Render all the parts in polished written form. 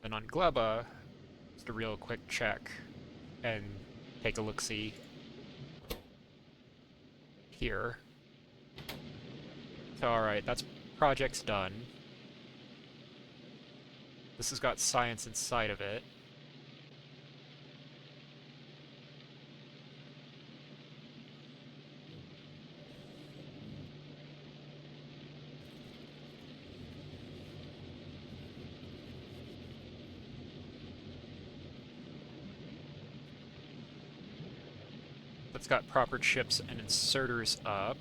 And on Gleba, just a real quick check and take a look-see here. So alright, that's project's done. This has got science inside of it. It's got proper chips and inserters up.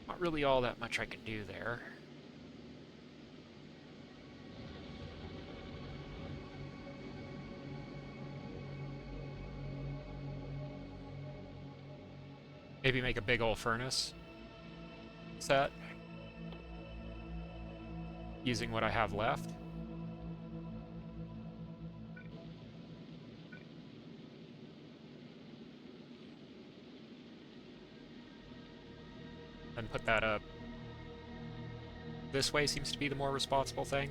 Not really all that much I can do there. Maybe make a big old furnace set using what I have left. And put that up this way seems to be the more responsible thing.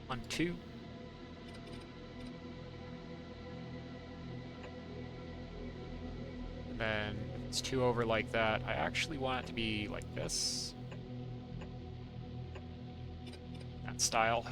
On 2. And then if it's 2 over like that, I actually want it to be like this. That style.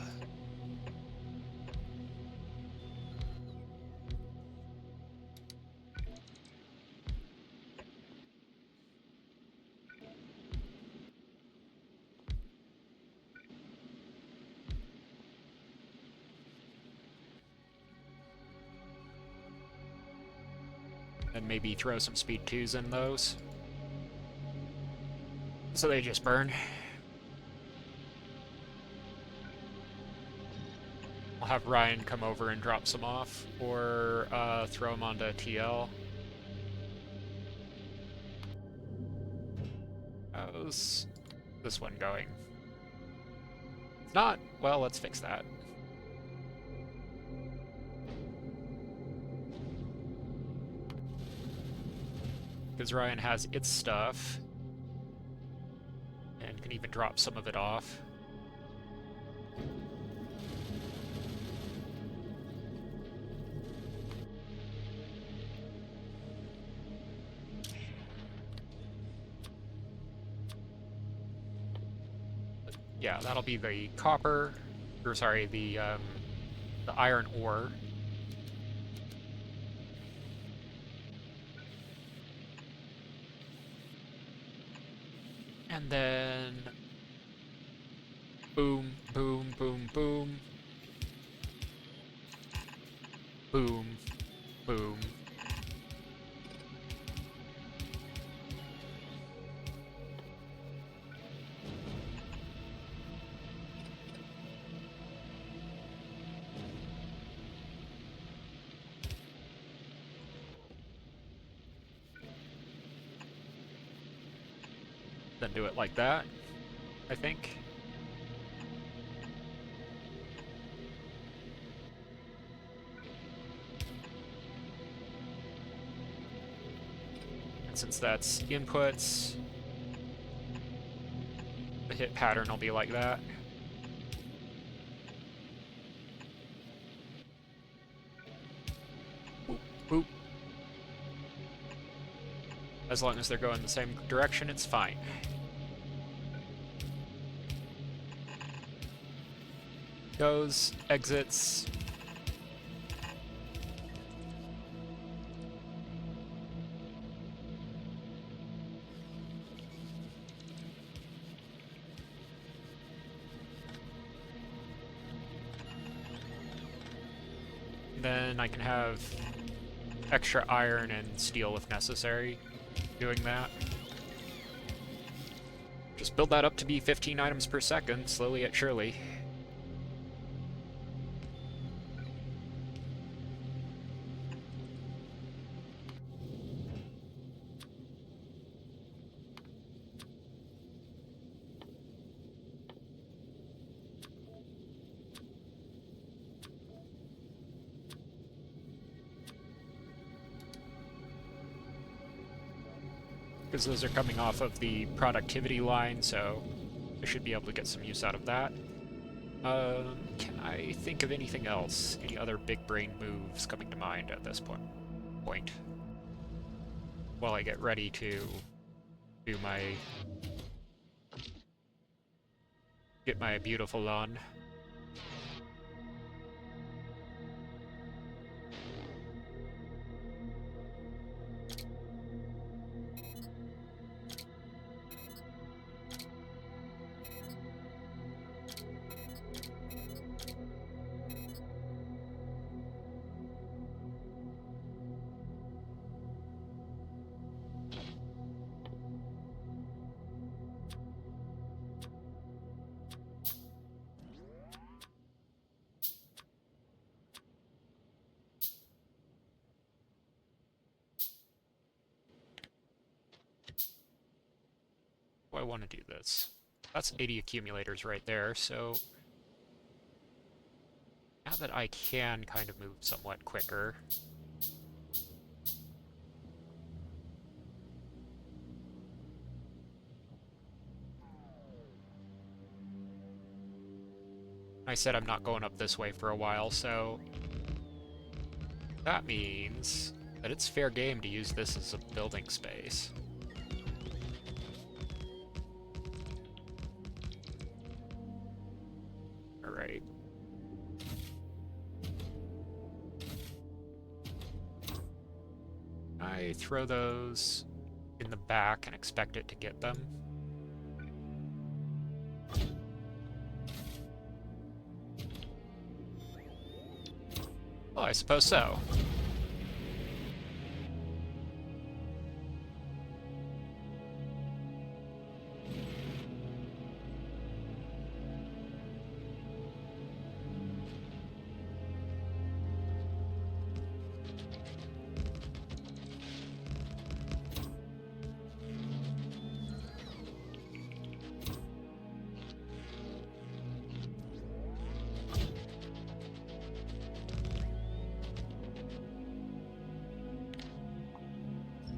And maybe throw some speed 2s in those. So they just burn. I'll have Ryan come over and drop some off, or throw them onto TL. How's this one going? It's not. Well, let's fix that. Because Ryan has its stuff, and can even drop some of it off. But yeah, that'll be the copper, or sorry, the iron ore. And then boom, boom, boom, boom. Boom, boom. Then do it like that, I think. And since that's inputs, the hit pattern will be like that. Boop, boop. As long as they're going the same direction, it's fine. Goes, exits. Then I can have extra iron and steel if necessary doing that. Just build that up to be 15 items per second, slowly yet surely. because those are coming off of the productivity line, so I should be able to get some use out of that. Can I think of anything else? Any other big brain moves coming to mind at this point? While I get ready to do get my beautiful on. I want to do this. That's 80 accumulators right there, so now that I can kind of move somewhat quicker, I said I'm not going up this way for a while, so that means that it's fair game to use this as a building space. Alright. I throw those in the back and expect it to get them. Oh, I suppose so.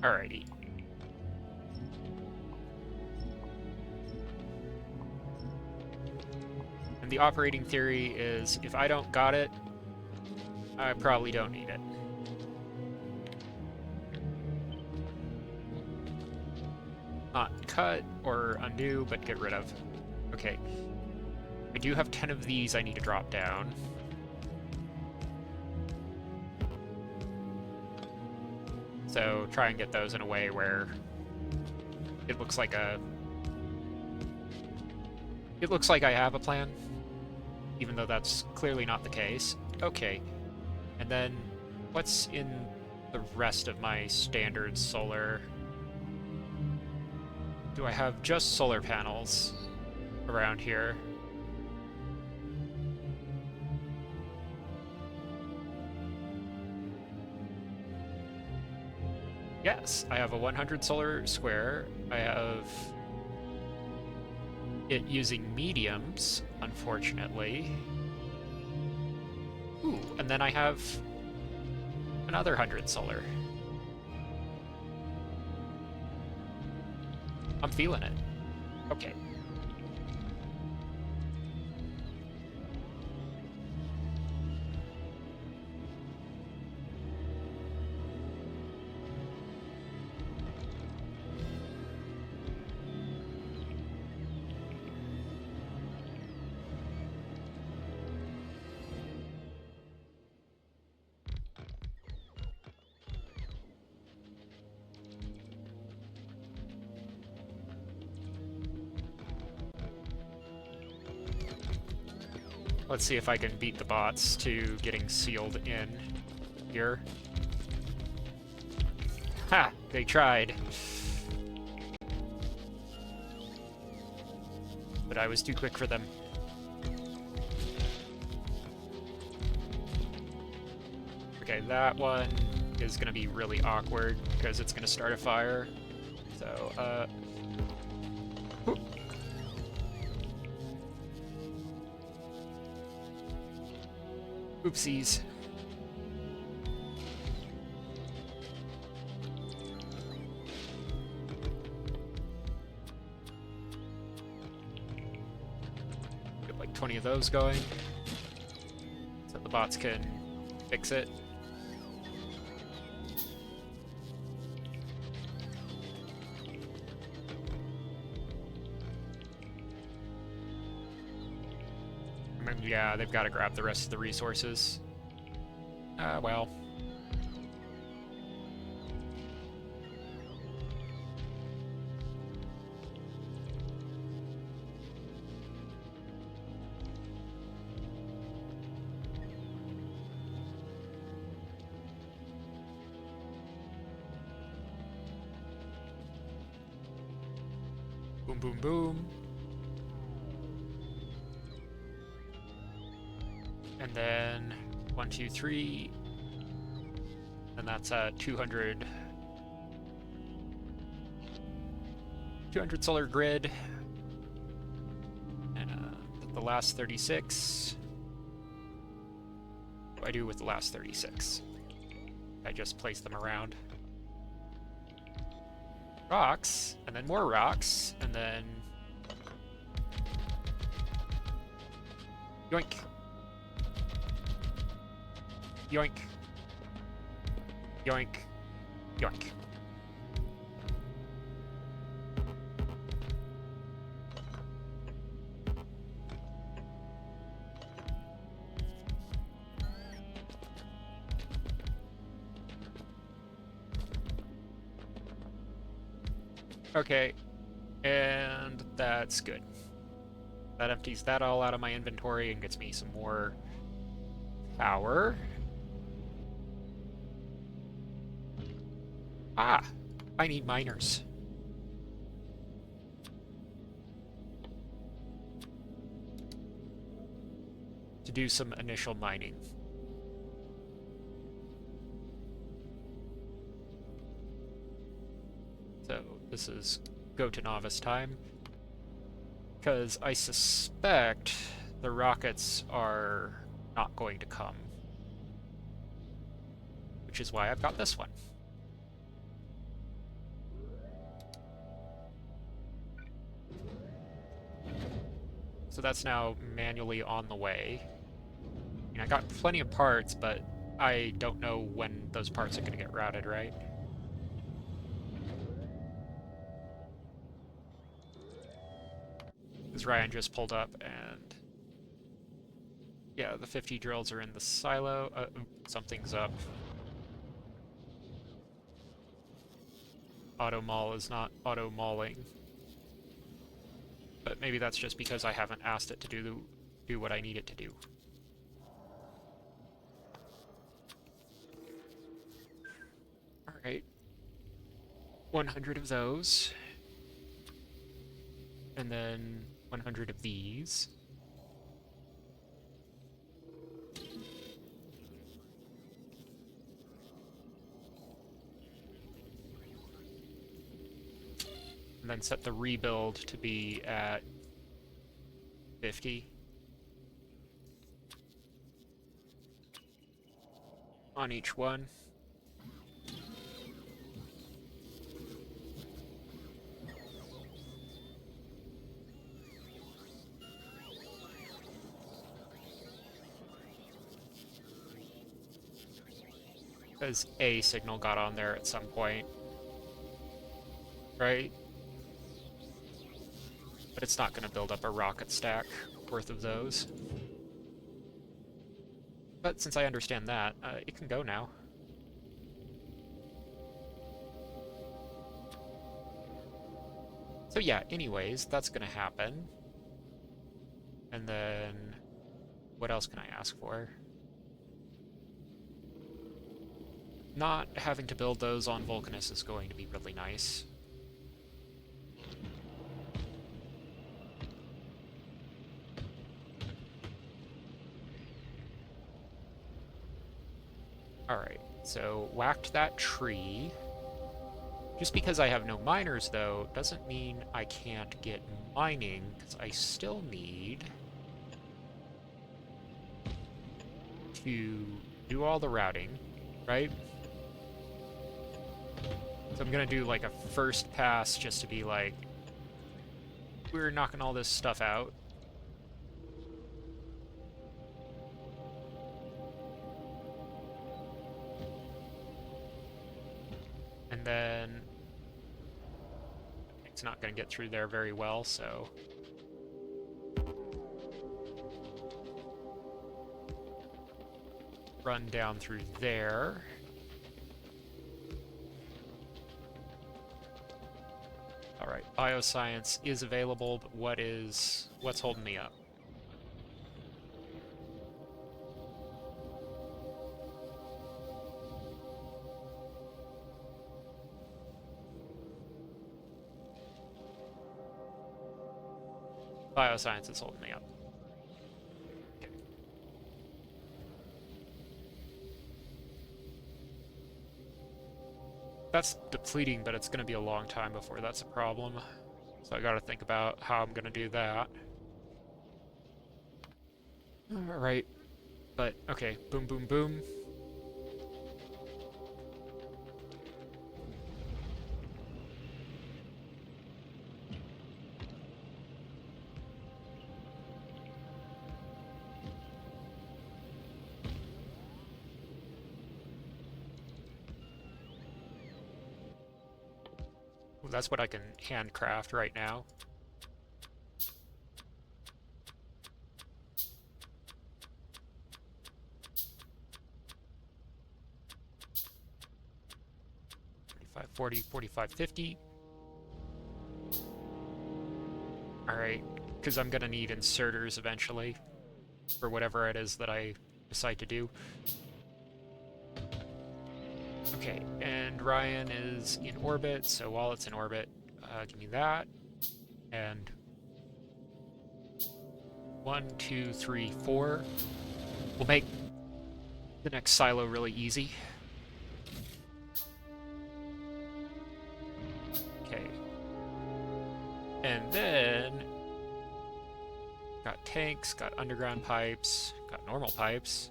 Alrighty. And the operating theory is, if I don't got it, I probably don't need it. Not cut or undo, but get rid of. Okay. I do have 10 of these I need to drop down. So try and get those in a way where it looks like I have a plan, even though that's clearly not the case. Okay. And then what's in the rest of my standard solar? Do I have just solar panels around here? Yes, I have a 100 solar square. I have it using mediums, unfortunately. Ooh, and then I have another 100 solar. I'm feeling it. Okay. Let's see if I can beat the bots to getting sealed in here. Ha! They tried. But I was too quick for them. Okay, that one is gonna be really awkward because it's gonna start a fire. So, whoop. Oopsies. 20 of those going, so the bots can fix it. I mean, yeah, they've got to grab the rest of the resources. Well. Boom, boom, boom. And then 1, 2, 3. And that's 200 solar grid. And the last 36. What do I do with the last 36? I just place them around. Rocks, and then more rocks, and then yoink. Yoink. Yoink. Yoink. Okay, and that's good. That empties that all out of my inventory and gets me some more power. Ah, I need miners. To do some initial mining. So this is go to Nauvis time. Because I suspect the rockets are not going to come. Which is why I've got this one. So that's now manually on the way. I mean, I got plenty of parts, but I don't know when those parts are going to get routed, right? Because Ryan just pulled up and... yeah, the 50 drills are in the silo. Something's up. Auto-mall is not auto-malling. But maybe that's just because I haven't asked it to do what I need it to do. Alright. 100 of those. And then 100 of these. And then set the rebuild to be at 50 on each one. Because a signal got on there at some point, right? But it's not going to build up a rocket stack worth of those. But since I understand that, it can go now. So yeah, anyways, that's going to happen. And then, what else can I ask for? Not having to build those on Vulcanus is going to be really nice. Alright, so whacked that tree. Just because I have no miners, though, doesn't mean I can't get mining, because I still need to do all the routing, right? So I'm gonna do like a first pass just to be like, we're knocking all this stuff out. then it's not going to get through there very well, so run down through there. Alright, Bioscience is available, but what's holding me up? Bioscience is holding me up. Okay. That's depleting, but it's going to be a long time before that's a problem. So I got to think about how I'm going to do that. Alright, but okay, boom, boom, boom. That's what I can handcraft right now. $45.40, $45.50. Alright, because I'm gonna need inserters eventually for whatever it is that I decide to do. Okay, and Ryan is in orbit, so while it's in orbit, give me that. And 1, 2, 3, 4. We'll make the next silo really easy. Okay. And then got tanks, got underground pipes, got normal pipes.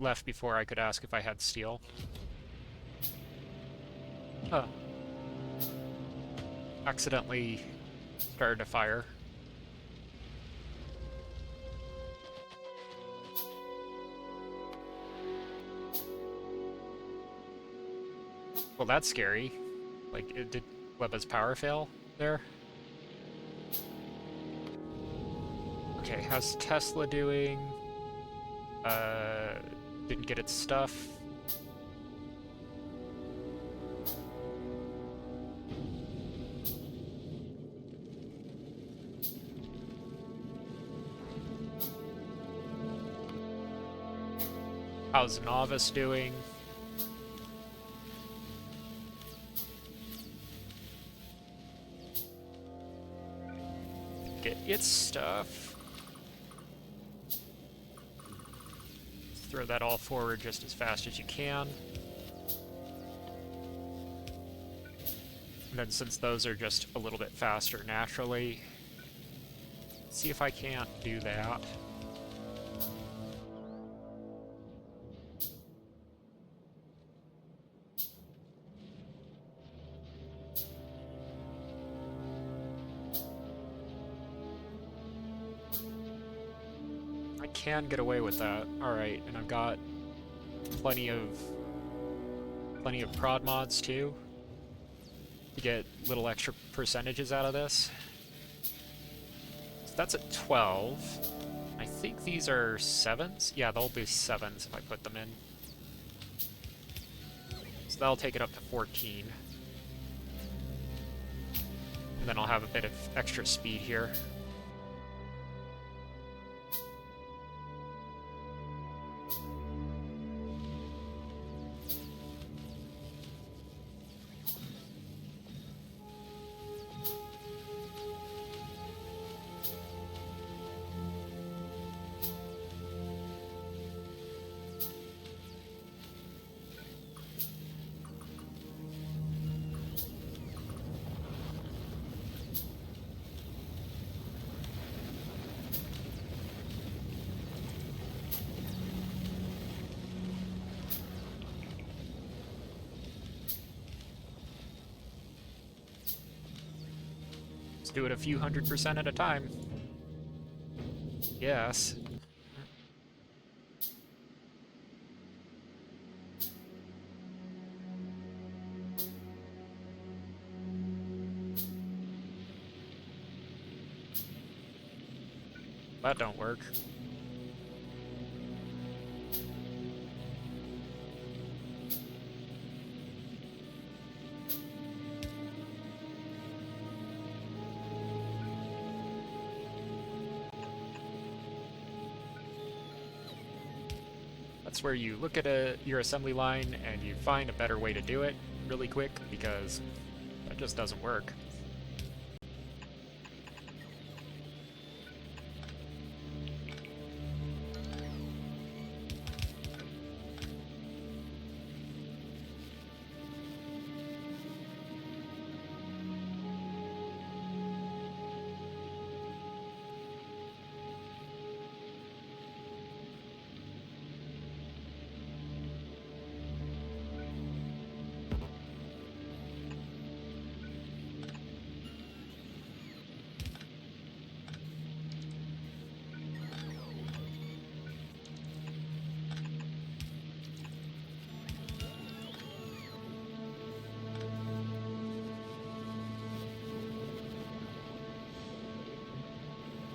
Left before I could ask if I had steel. Huh. Accidentally started a fire. Well, that's scary. Like, did Gleba's power fail there? Okay, how's Tesla doing? Didn't get its stuff. How's Nauvis doing? Get its stuff. Throw that all forward just as fast as you can. And then since those are just a little bit faster naturally, see if I can't do that. I can get away with that. Alright, and I've got plenty of prod mods too to get little extra percentages out of this. So that's at 12. I think these are 7s? Yeah, they'll be 7s if I put them in. So that'll take it up to 14. And then I'll have a bit of extra speed here. Do it a few 100% at a time. Yes. that don't work. That's where you look at your assembly line and you find a better way to do it really quick, because that just doesn't work.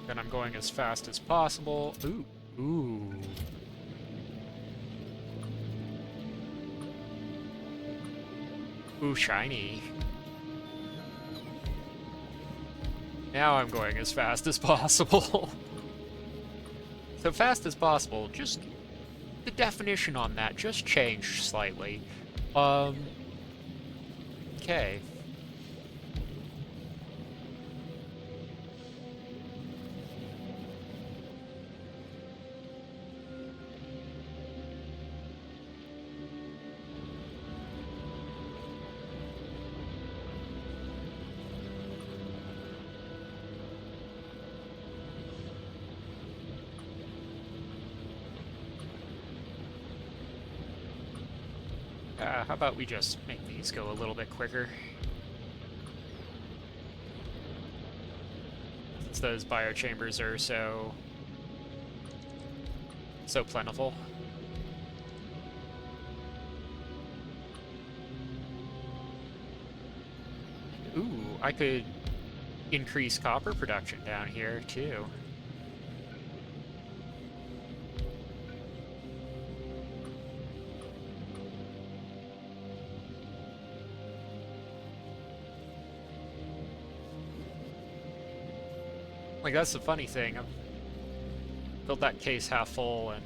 And I'm going as fast as possible. Ooh. Ooh. Ooh, shiny. Now I'm going as fast as possible. So fast as possible, just the definition on that just changed slightly. Okay. How about we just make these go a little bit quicker? Since those biochambers are so plentiful. Ooh, I could increase copper production down here, too. Like, that's the funny thing. I've built that case half full, and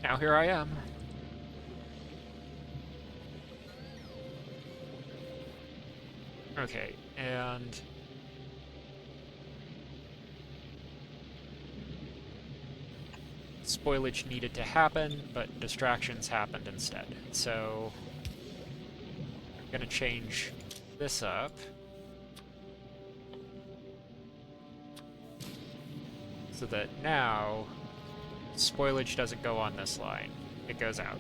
now here I am. Okay, and spoilage needed to happen, but distractions happened instead. So I'm gonna change this up. So that now spoilage doesn't go on this line. It goes out.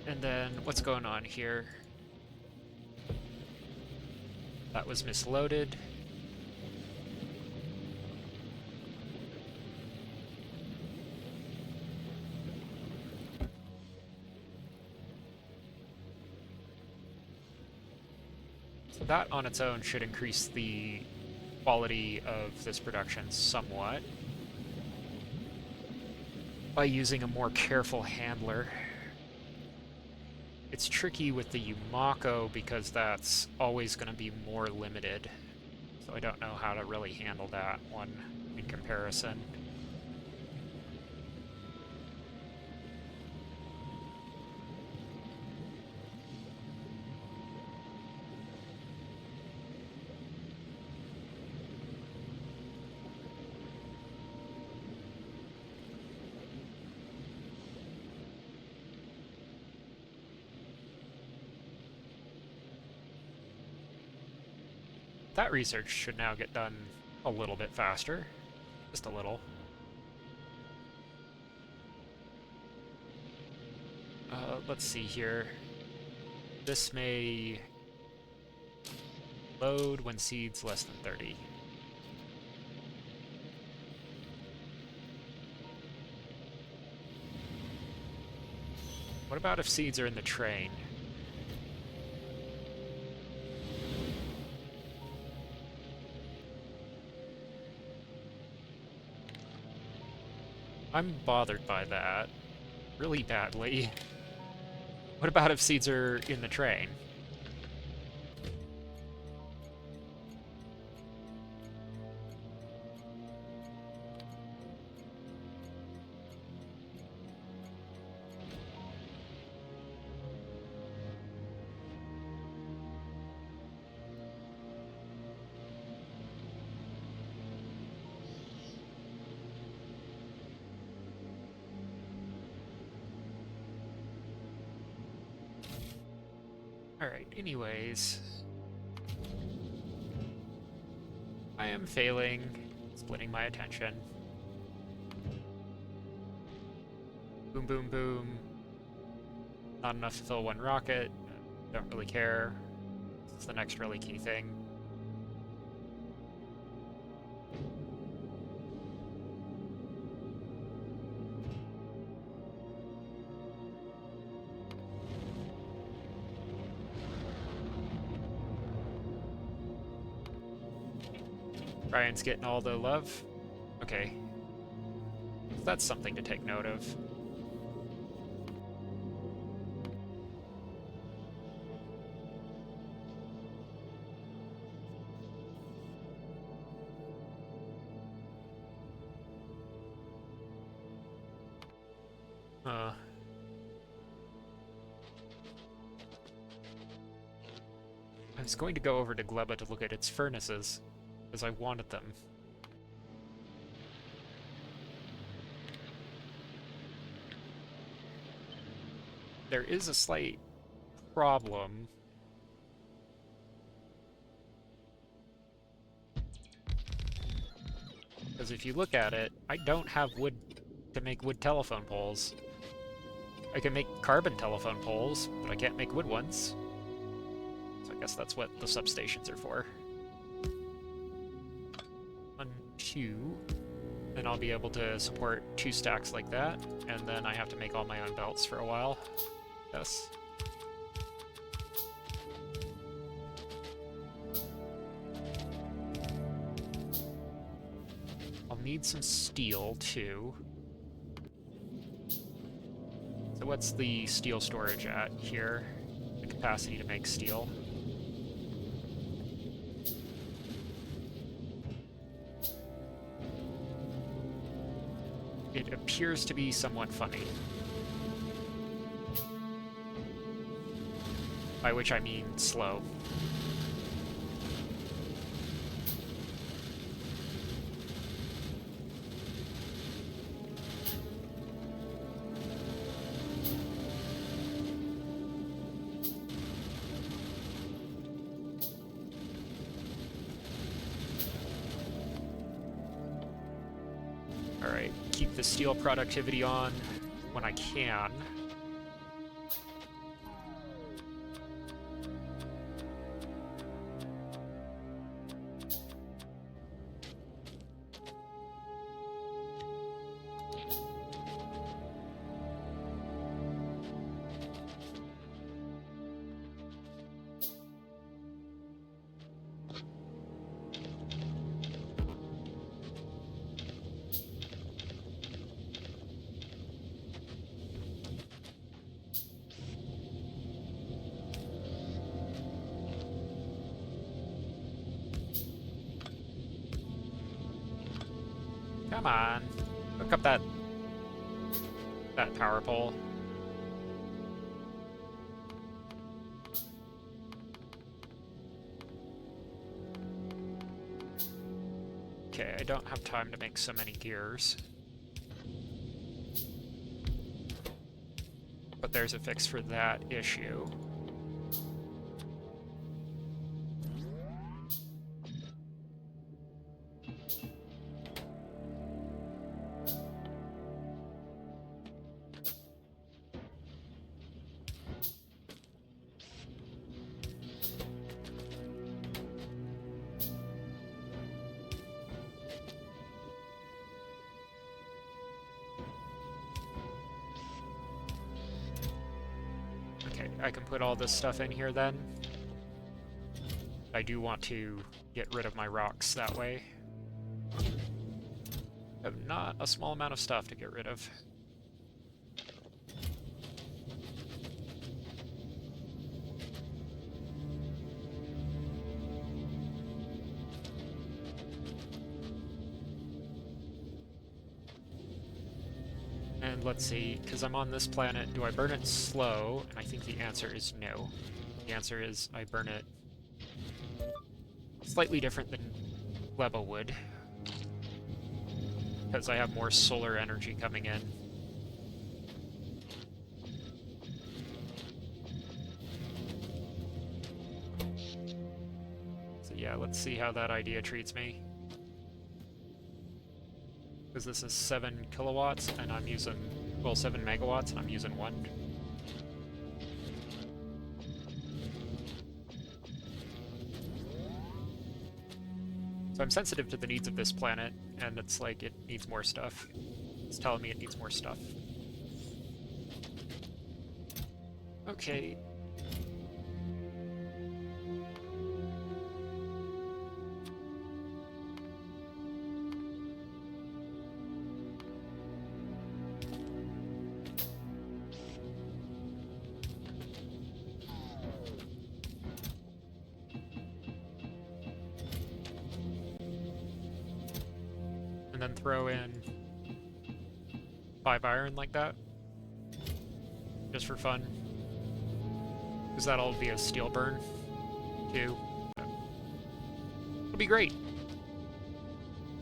And then what's going on here? That was misloaded. So that on its own should increase the quality of this production somewhat by using a more careful handler. It's tricky with the Yumako because that's always going to be more limited. So I don't know how to really handle that one in comparison. That research should now get done a little bit faster. Just a little. Let's see here. This may load when seeds less than 30. What about if seeds are in the train? I'm bothered by that really badly. What about if seeds are in the train? Alright, anyways. I am failing, splitting my attention. Boom, boom, boom. Not enough to fill one rocket. Don't really care. This is the next really key thing. Ryan's getting all the love. Okay. That's something to take note of. I was going to go over to Gleba to look at its furnaces, because I wanted them. There is a slight problem. Because if you look at it, I don't have wood to make wood telephone poles. I can make carbon telephone poles, but I can't make wood ones. So I guess that's what the substations are for. 1, 2, and I'll be able to support 2 stacks like that, and then I have to make all my own belts for a while. Yes. I'll need some steel, too. So what's the steel storage at here? The capacity to make steel. It appears to be somewhat funny. By which I mean slow. Alright, keep the steel productivity on when I can. Come on. Hook up that power pole. Okay, I don't have time to make so many gears. But there's a fix for that issue. I can put all this stuff in here then. I do want to get rid of my rocks that way. have not a small amount of stuff to get rid of. And let's see, because I'm on this planet, do I burn it slow? And I think the answer is no. The answer is I burn it slightly different than Gleba would, because I have more solar energy coming in. So yeah, let's see how that idea treats me. Because this is 7 kilowatts, and I'm using, well, 7 megawatts, and I'm using 1. So I'm sensitive to the needs of this planet, and it's like it needs more stuff. It's telling me it needs more stuff. Okay. And then throw in 5 iron like that. Just for fun. Because that'll be a steel burn, too. It'll be great!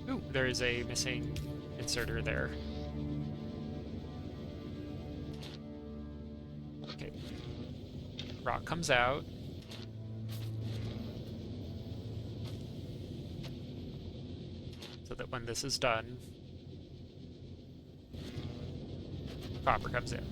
Ooh, there is a missing inserter there. Okay. Rock comes out. So that when this is done, copper comes in.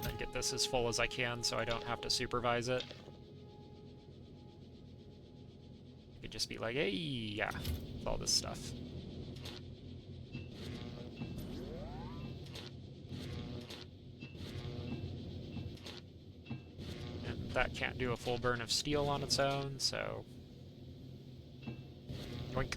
And get this as full as I can so I don't have to supervise it. I could just be like, hey, yeah, with all this stuff. That can't do a full burn of steel on its own, so... Yoink.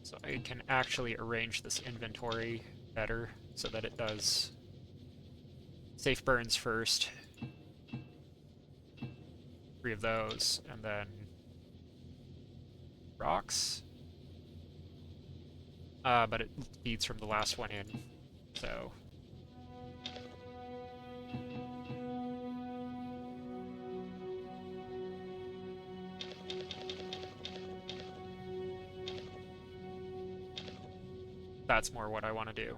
So I can actually arrange this inventory better so that it does safe burns first. 3 of those, and then rocks. But it feeds from the last one in, so... That's more what I want to do.